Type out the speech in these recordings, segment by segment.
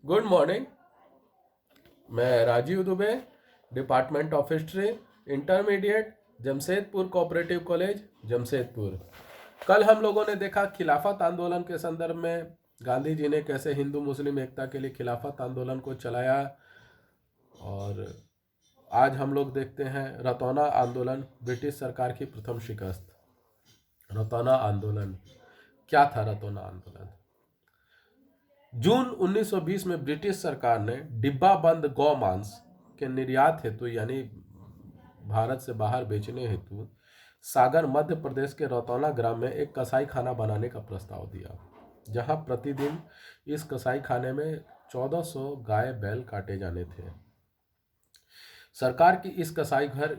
Good morning. मैं Rajiv Dubey, department of history, intermediate, Jamshedpur cooperative college, Jamshedpur. कल हम लोगों ने देखा खिलाफत आंदोलन के संदर्भ में गांधी जी ने कैसे हिंदू मुस्लिम एकता के लिए खिलाफत आंदोलन को चलाया। और आज हम लोग देखते हैं रतौना आंदोलन, ब्रिटिश सरकार की प्रथम शिकस्त। रतौना आंदोलन क्या था? रतौना आंदोलन जून 1920 में ब्रिटिश सरकार ने डिब्बा बंद गौ मांस के निर्यात हेतु यानी भारत से बाहर बेचने हेतु सागर मध्य प्रदेश के रतौना ग्राम में एक कसाई खाना बनाने का प्रस्ताव दिया, जहां प्रतिदिन इस कसाई खाने में 1400 गाय बैल काटे जाने थे। सरकार की इस कसाई घर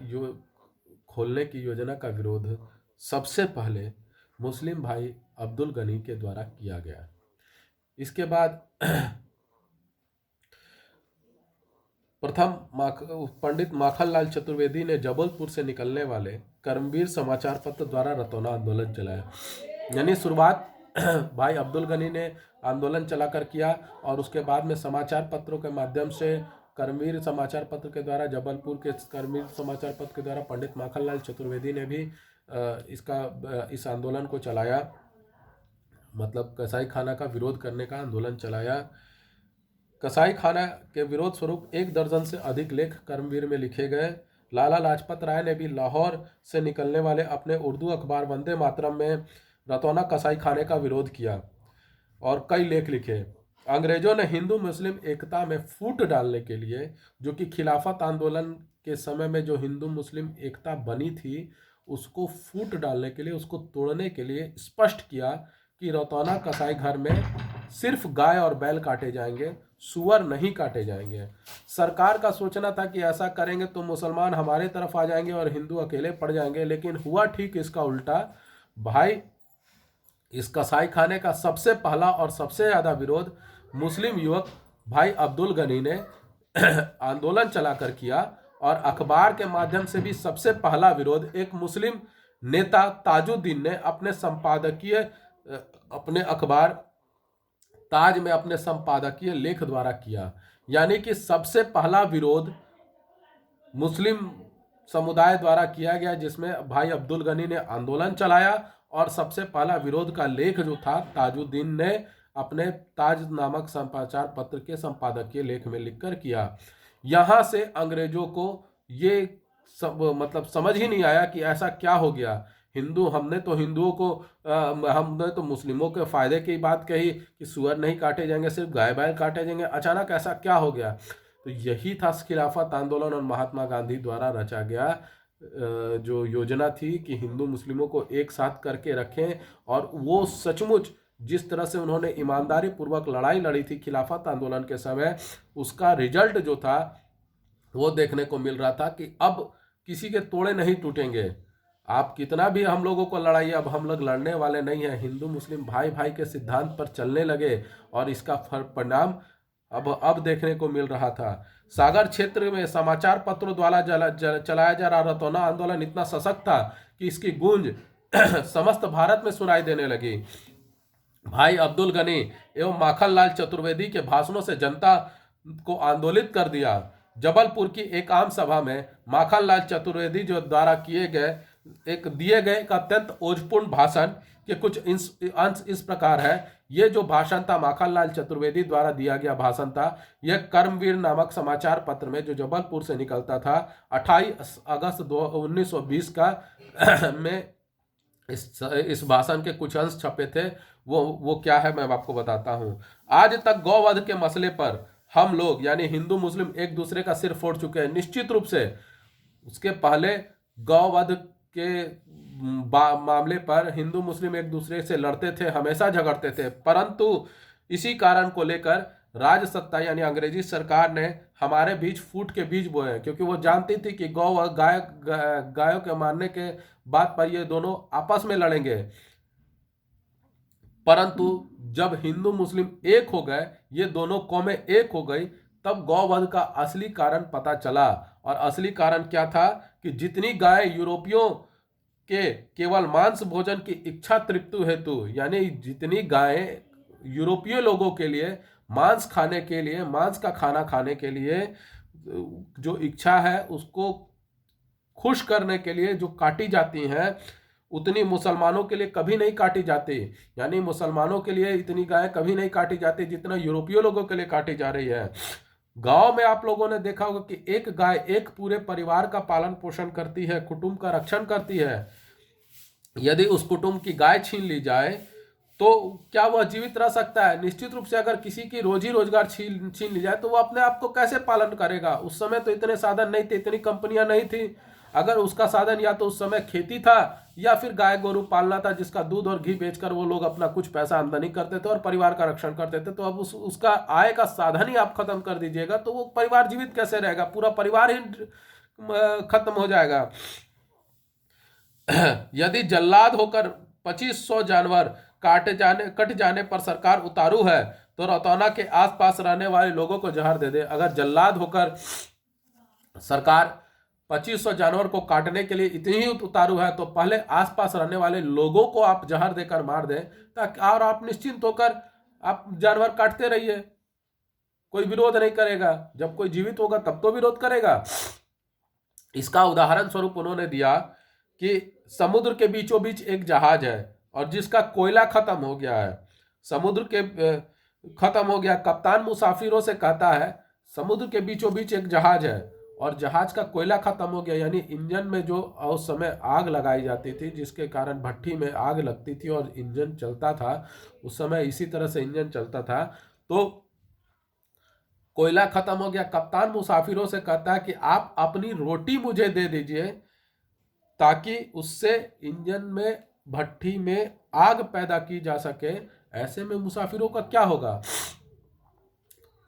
खोलने की योजना का विरोध सबसे पहले मुस्लिम भाई अब्दुल गनी के द्वारा किया गया। इसके बाद प्रथम पंडित माखनलाल चतुर्वेदी ने जबलपुर से निकलने वाले कर्मवीर समाचार पत्र द्वारा रतौना आंदोलन चलाया। यानी शुरुआत भाई अब्दुल गनी ने आंदोलन चलाकर किया और उसके बाद में समाचार पत्रों के माध्यम से कर्मवीर समाचार पत्र के द्वारा, जबलपुर के कर्मवीर समाचार पत्र के द्वारा पंडित माखनलाल चतुर्वेदी ने भी इस आंदोलन को चलाया, मतलब कसाई खाना का विरोध करने का आंदोलन चलाया। कसाई खाना के विरोध स्वरूप 1 दर्जन से अधिक लेख कर्मवीर में लिखे गए। लाला लाजपत राय ने भी लाहौर से निकलने वाले अपने उर्दू अखबार वंदे मातरम में रतौना कसाई खाने का विरोध किया और कई लेख लिखे। अंग्रेजों ने हिंदू मुस्लिम एकता में फूट डालने के लिए, जो कि खिलाफत आंदोलन के समय में जो हिंदू मुस्लिम एकता बनी थी, उसको फूट डालने के लिए, उसको तोड़ने के लिए स्पष्ट किया कि रतौना कसाई घर में सिर्फ गाय और बैल काटे जाएंगे, सुअर नहीं काटे जाएंगे। सरकार का सोचना था कि ऐसा करेंगे तो मुसलमान हमारे तरफ आ जाएंगे और हिंदू अकेले पड़ जाएंगे, लेकिन हुआ ठीक इसका उल्टा। भाई इस कसाई खाने का सबसे पहला और सबसे ज़्यादा विरोध मुस्लिम युवक भाई अब्दुल गनी ने आंदोलन चलाकर किया और अखबार के माध्यम से भी सबसे पहला विरोध एक मुस्लिम नेता ताजुद्दीन ने अपने अखबार ताज में अपने संपादकीय लेख द्वारा किया। यानी कि सबसे पहला विरोध मुस्लिम समुदाय द्वारा किया गया, जिसमें भाई अब्दुल गनी ने आंदोलन चलाया और सबसे पहला विरोध का लेख जो था ताजुद्दीन ने अपने ताज नामक समाचार पत्र के संपादकीय लेख में लिखकर किया। यहाँ से अंग्रेजों को ये मतलब समझ ही नहीं आया कि ऐसा क्या हो गया। हमने तो मुस्लिमों के फायदे की बात कही कि सुअर नहीं काटे जाएंगे, सिर्फ गाय बैल काटे जाएंगे, अचानक ऐसा क्या हो गया? तो यही था खिलाफत आंदोलन और महात्मा गांधी द्वारा रचा गया जो योजना थी कि हिंदू मुस्लिमों को एक साथ करके रखें। और वो सचमुच जिस तरह से उन्होंने ईमानदारी पूर्वक लड़ाई लड़ी थी खिलाफत आंदोलन के समय, उसका रिजल्ट जो था वो देखने को मिल रहा था कि अब किसी के तोड़े नहीं टूटेंगे। आप कितना भी हम लोगों को लड़ाइए, अब हम लोग लड़ने वाले नहीं हैं। हिंदू मुस्लिम भाई भाई के सिद्धांत पर चलने लगे और इसका परिणाम अब देखने को मिल रहा था। सागर क्षेत्र में समाचार पत्रों द्वारा चलाया जा रहा रतौना आंदोलन इतना सशक्त था कि इसकी गूंज समस्त भारत में सुनाई देने लगी। भाई अब्दुल गनी एवं माखनलाल चतुर्वेदी के भाषणों से जनता को आंदोलित कर दिया। जबलपुर की एक आम सभा में माखनलाल चतुर्वेदी जो द्वारा दिए गए एक अत्यंत ओजपूर्ण भाषण के कुछ अंश इस प्रकार है। ये जो भाषण था माखनलाल चतुर्वेदी द्वारा दिया गया भाषण था, यह कर्मवीर नामक समाचार पत्र में जो जबलपुर से निकलता था 28 अगस्त 1920 का में इस भाषण के कुछ अंश छपे थे। वो क्या है मैं आपको बताता हूँ। आज तक गौवध के मसले पर हम लोग यानी हिंदू मुस्लिम एक दूसरे का सिर फोड़ चुके हैं। निश्चित रूप से उसके पहले गौवध के मामले पर हिंदू मुस्लिम एक दूसरे से लड़ते थे, हमेशा झगड़ते थे, परंतु इसी कारण को लेकर राज सत्ता यानी अंग्रेजी सरकार ने हमारे बीच फूट के बीज बोए हैं, क्योंकि वो जानती थी कि गायों के मारने के बात पर ये दोनों आपस में लड़ेंगे। परंतु जब हिंदू मुस्लिम एक हो गए, ये दोनों कौमें एक हो गई, तब गौवध का असली कारण पता चला। और असली कारण क्या था कि जितनी गाय यूरोपियों के केवल मांस भोजन की इच्छा तृप्ति हेतु, यानी जितनी गायें यूरोपीय लोगों के लिए मांस खाने के लिए, मांस का खाना खाने के लिए जो इच्छा है उसको खुश करने के लिए जो काटी जाती हैं, उतनी मुसलमानों के लिए कभी नहीं काटी जाती। यानी मुसलमानों के लिए इतनी गाय कभी नहीं काटी जाती जितना यूरोपीय लोगों के लिए काटी जा रही है। गांव में आप लोगों ने देखा होगा कि एक गाय एक पूरे परिवार का पालन पोषण करती है, कुटुंब का रक्षण करती है। यदि उस कुटुंब की गाय छीन ली जाए तो क्या वह जीवित रह सकता है? निश्चित रूप से अगर किसी की रोजी रोजगार छीन छीन ली जाए तो वह अपने आप को कैसे पालन करेगा? उस समय तो इतने साधन नहीं थे, इतनी कंपनियां नहीं थी। अगर उसका साधन या तो उस समय खेती था या फिर गाय गोरू पालना था, जिसका दूध और घी बेचकर वो लोग अपना कुछ पैसा आमदनी करते थे और परिवार का रक्षण करते थे। तो अब उसका आय का साधन ही आप खत्म कर दीजिएगा तो वो परिवार जीवित कैसे रहेगा? पूरा परिवार ही खत्म हो जाएगा। यदि जल्लाद होकर 2500 जानवर कट जाने पर सरकार उतारू है तो रतौना के आसपास रहने वाले लोगों को जहर दे दे। अगर जल्लाद होकर सरकार 2500 जानवर को काटने के लिए इतनी ही उतारू है तो पहले आसपास रहने वाले लोगों को आप जहर देकर मार दें ताकि, और आप निश्चिंत होकर आप जानवर काटते रहिए, कोई विरोध नहीं करेगा। जब कोई जीवित होगा तब तो विरोध करेगा। इसका उदाहरण स्वरूप उन्होंने दिया कि समुद्र के बीचों बीच एक जहाज है और जिसका कोयला खत्म हो गया है। समुद्र के खत्म हो गया, कप्तान मुसाफिरों से कहता है समुद्र के बीचों बीच एक जहाज है और जहाज का कोयला खत्म हो गया। यानी इंजन में जो उस समय आग लगाई जाती थी, जिसके कारण भट्टी में आग लगती थी और इंजन चलता था, उस समय इसी तरह से इंजन चलता था। तो कोयला खत्म हो गया, कप्तान मुसाफिरों से कहता है कि आप अपनी रोटी मुझे दे दीजिए ताकि उससे इंजन में, भट्टी में आग पैदा की जा सके। ऐसे में मुसाफिरों का क्या होगा?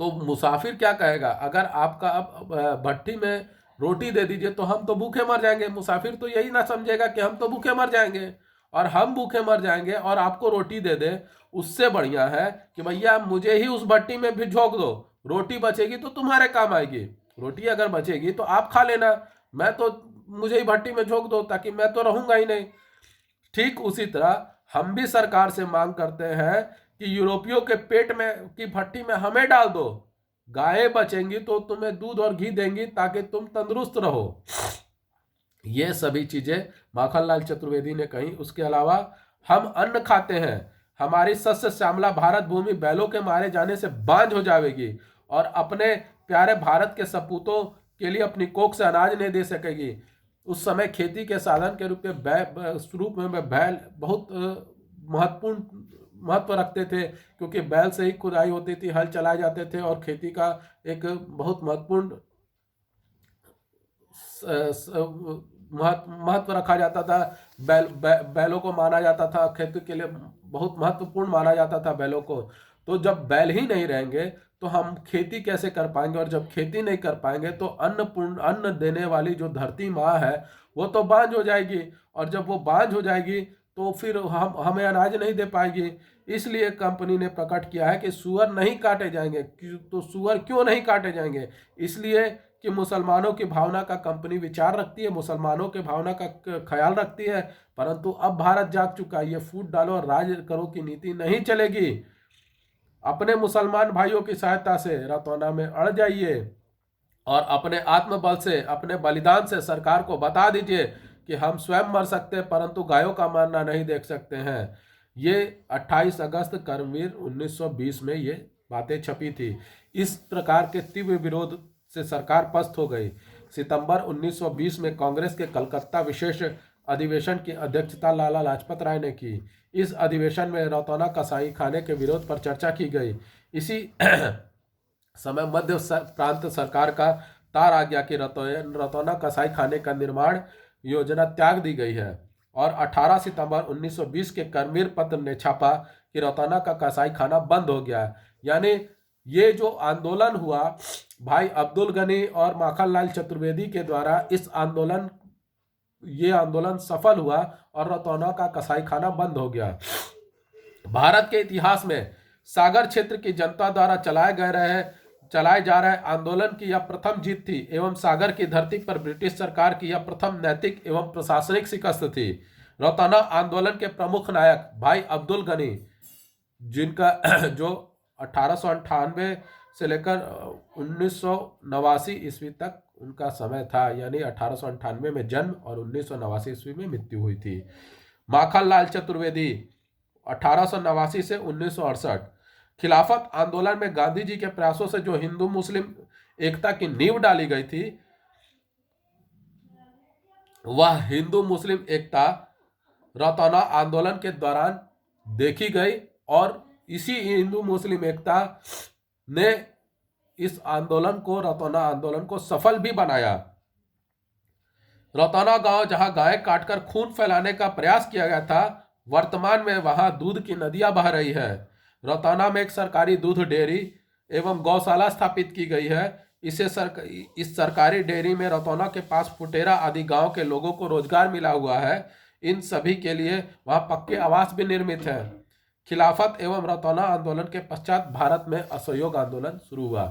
तो मुसाफिर क्या कहेगा? अगर आपका अब भट्टी में रोटी दे दीजिए तो हम तो भूखे मर जाएंगे। मुसाफिर तो यही ना समझेगा कि हम तो भूखे मर जाएंगे, और हम भूखे मर जाएंगे और आपको रोटी दे दे, उससे बढ़िया है कि भैया मुझे ही उस भट्टी में भी झोंक दो, रोटी बचेगी तो तुम्हारे काम आएगी। रोटी अगर बचेगी तो आप खा लेना, मैं तो मुझे ही भट्टी में झोंक दो ताकि मैं तो रहूंगा ही नहीं। ठीक उसी तरह हम भी सरकार से मांग करते हैं कि यूरोपियों के पेट में की भट्टी में हमें डाल दो, गायें बचेंगी तो तुम्हें दूध और घी देंगी ताकि तुम तंदुरुस्त रहो। ये सभी चीजें माखनलाल चतुर्वेदी ने कही। उसके अलावा हम अन्न खाते हैं, हमारी सस्य श्यामला भारत भूमि बैलों के मारे जाने से बांझ हो जाएगी और अपने प्यारे भारत के सपूतों के लिए अपनी कोख से अनाज नहीं दे सकेगी। उस समय खेती के साधन के रूप में बैल बहुत महत्व रखते थे, क्योंकि बैल से ही खुदाई होती थी, हल चलाए जाते थे और खेती का एक बहुत महत्वपूर्ण महत्व रखा जाता था। बैलों को माना जाता था, खेती के लिए बहुत महत्वपूर्ण माना जाता था बैलों को। तो जब बैल ही नहीं रहेंगे तो हम खेती कैसे कर पाएंगे, और जब खेती नहीं कर पाएंगे तो अन्न देने वाली जो धरती माँ है वो तो बांझ हो जाएगी, और जब वो बांझ हो जाएगी तो फिर हमें अनाज नहीं दे पाएगी। इसलिए कंपनी ने प्रकट किया है कि सुअर नहीं काटे जाएंगे। तो सुअर क्यों नहीं काटे जाएंगे? इसलिए कि मुसलमानों की भावना का कंपनी विचार रखती है, मुसलमानों की भावना का ख्याल रखती है। परंतु अब भारत जाग चुका है, ये फूट डालो और राज करो की नीति नहीं चलेगी। अपने मुसलमान भाइयों की सहायता से रतौना में अड़ जाइए और अपने आत्मबल से, अपने बलिदान से सरकार को बता दीजिए कि हम स्वयं मर सकते हैं परंतु गायों का मरना नहीं देख सकते हैं। ये 28 अगस्त कर्मवीर 1920 में ये बातें छपी थी। इस प्रकार के तीव्र विरोध से सरकार पस्त हो गई। सितंबर 1920 में कांग्रेस के कलकत्ता विशेष अधिवेशन की अध्यक्षता लाला लाजपत राय ने की। इस अधिवेशन में रतौना कसाई खाने के विरोध पर चर्चा की गई। इसी समय मध्य प्रांत सरकार का तार आ गया कि रतौना कसाई खाने का निर्माण योजना त्याग दी गई है, और 18 सितंबर 1920 के कर्मवीर पत्र ने छापा कि रतौना का कसाई खाना बंद हो गया। यानी ये जो आंदोलन हुआ भाई अब्दुल गनी और माखनलाल चतुर्वेदी के द्वारा, ये आंदोलन सफल हुआ और रतौना का कसाई खाना बंद हो गया। भारत के इतिहास में सागर क्षेत्र की जनता द्वारा चलाए जा रहे आंदोलन की यह प्रथम जीत थी एवं सागर की धरती पर ब्रिटिश सरकार की यह प्रथम नैतिक एवं प्रशासनिक शिकस्त थी। रतौना आंदोलन के प्रमुख नायक भाई अब्दुल गनी, जिनका जो 1898 से लेकर 1989 ईस्वी तक उनका समय था, यानी 1898 में जन्म और 1989 ईस्वी में मृत्यु हुई थी। माखनलाल चतुर्वेदी 1889 से 1968। खिलाफत आंदोलन में गांधी जी के प्रयासों से जो हिंदू मुस्लिम एकता की नींव डाली गई थी, वह हिंदू मुस्लिम एकता रतौना आंदोलन के दौरान देखी गई और इसी हिंदू मुस्लिम एकता ने इस आंदोलन को, रतौना आंदोलन को सफल भी बनाया। रतौना गांव जहां गाय काटकर खून फैलाने का प्रयास किया गया था, वर्तमान में वहां दूध की नदियां बह रही है। रतौना में एक सरकारी दूध डेयरी एवं गौशाला स्थापित की गई है। इस सरकारी डेयरी में रतौना के पास फुटेरा आदि गांव के लोगों को रोजगार मिला हुआ है। इन सभी के लिए वहां पक्के आवास भी निर्मित है। खिलाफत एवं रतौना आंदोलन के पश्चात भारत में असहयोग आंदोलन शुरू हुआ।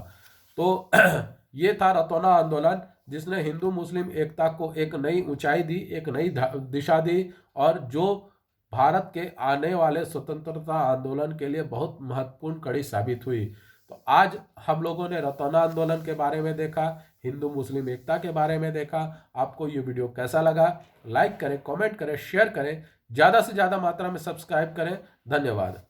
तो ये था रतौना आंदोलन, जिसने हिंदू मुस्लिम एकता को एक नई ऊंचाई दी, एक नई दिशा दी, और जो भारत के आने वाले स्वतंत्रता आंदोलन के लिए बहुत महत्वपूर्ण कड़ी साबित हुई। तो आज हम लोगों ने रतौना आंदोलन के बारे में देखा, हिंदू मुस्लिम एकता के बारे में देखा। आपको ये वीडियो कैसा लगा? लाइक करें, कमेंट करें, शेयर करें, ज़्यादा से ज़्यादा मात्रा में सब्सक्राइब करें। धन्यवाद।